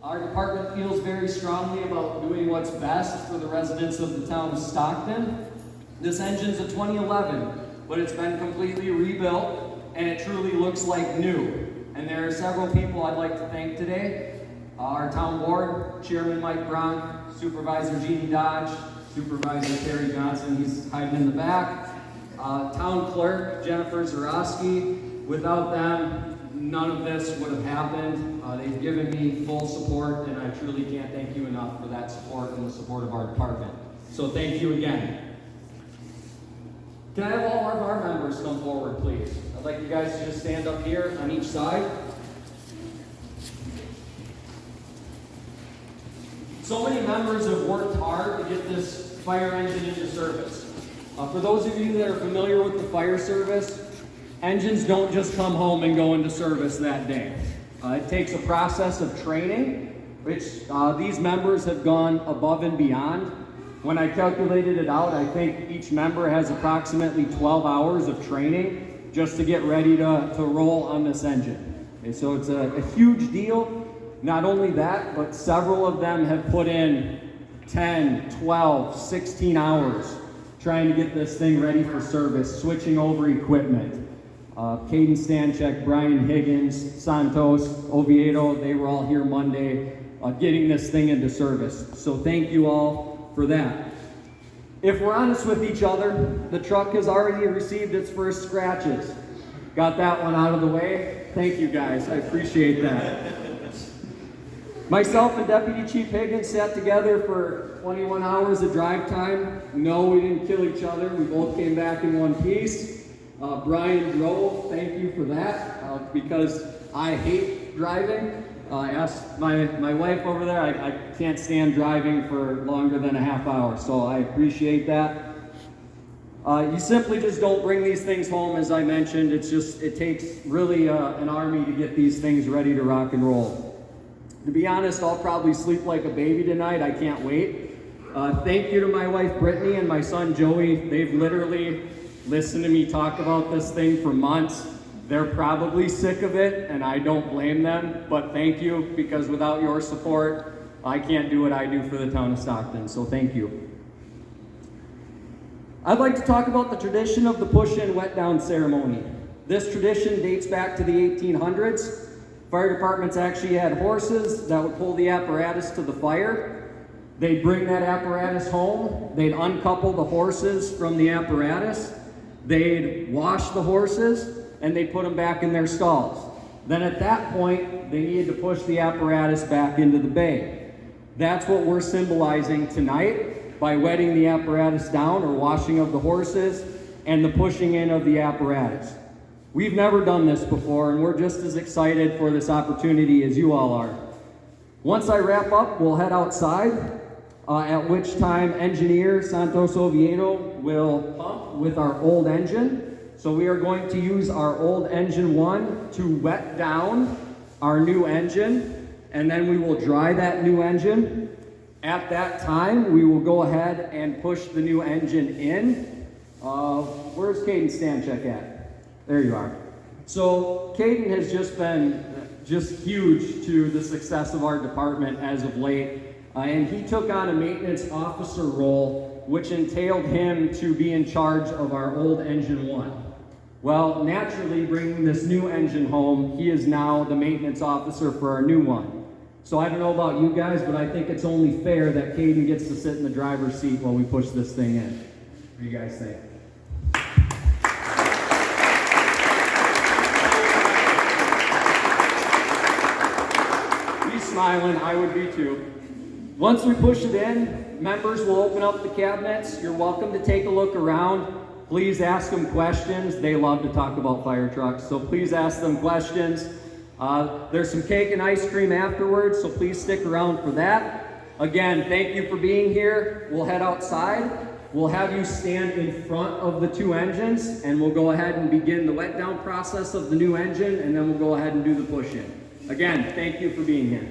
Our department feels very strongly about doing what's best for the residents of the town of Stockton. This engine's a 2011, but it's been completely rebuilt and it truly looks like new. And there are several people I'd like to thank today. Our town board, Chairman Mike Bronk, Supervisor Jeannie Dodge, Supervisor Terry Johnson, he's hiding in the back. Town Clerk Jennifer Zarowski. Without them, none of this would have happened. They've given me full support, and I truly can't thank you enough for that support and the support of our department. So thank you again. Can I have all of our members come forward, please? I'd like you guys to just stand up here on each side. So many members have worked hard to get this fire engine into service. For those of you that are familiar with the fire service, engines don't just come home and go into service that day. It takes a process of training, which these members have gone above and beyond. When I calculated it out, I think each member has approximately 12 hours of training just to get ready to roll on this engine. Okay, so it's a huge deal. Not only that, but several of them have put in 10, 12, 16 hours trying to get this thing ready for service, switching over equipment. Caden Stanchek, Brian Higgins, Santos, Oviedo, they were all here Monday getting this thing into service. So thank you all for that. If we're honest with each other, the truck has already received its first scratches. Got that one out of the way. Thank you guys, I appreciate that. Myself and Deputy Chief Higgins sat together for 21 hours of drive time. No, we didn't kill each other. We both came back in one piece. Brian drove, thank you for that, because I hate driving. I asked my wife over there, I can't stand driving for longer than a half hour, so I appreciate that. You simply just don't bring these things home, as I mentioned. It takes really an army to get these things ready to rock and roll. To be honest, I'll probably sleep like a baby tonight. I can't wait. Thank you to my wife Brittany and my son Joey. They've literally listened to me talk about this thing for months. They're probably sick of it, and I don't blame them, but thank you, because without your support, I can't do what I do for the town of Stockton, so thank you. I'd like to talk about the tradition of the push-in wet-down ceremony. This tradition dates back to the 1800s. Fire departments actually had horses that would pull the apparatus to the fire. They'd bring that apparatus home. They'd uncouple the horses from the apparatus. They'd wash the horses, and they'd put them back in their stalls. Then at that point, they needed to push the apparatus back into the bay. That's what we're symbolizing tonight by wetting the apparatus down, or washing of the horses, and the pushing in of the apparatus. We've never done this before, and we're just as excited for this opportunity as you all are. Once I wrap up, we'll head outside, at which time engineer Santos Oviedo will pump with our old engine. So we are going to use our old engine 1 to wet down our new engine, and then we will dry that new engine. At that time, we will go ahead and push the new engine in. Where's Caden Stanchek at? There you are. So Caden has just been huge to the success of our department as of late. And he took on a maintenance officer role, which entailed him to be in charge of our old engine 1. Well, naturally, bringing this new engine home, he is now the maintenance officer for our new one. So I don't know about you guys, but I think it's only fair that Caden gets to sit in the driver's seat while we push this thing in. What do you guys think? He's smiling, I would be too. Once we push it in, members will open up the cabinets. You're welcome to take a look around. Please ask them questions. They love to talk about fire trucks, so please ask them questions. There's some cake and ice cream afterwards, so please stick around for that. Again, thank you for being here. We'll head outside. We'll have you stand in front of the two engines, and we'll go ahead and begin the wet down process of the new engine, and then we'll go ahead and do the push-in. Again, thank you for being here.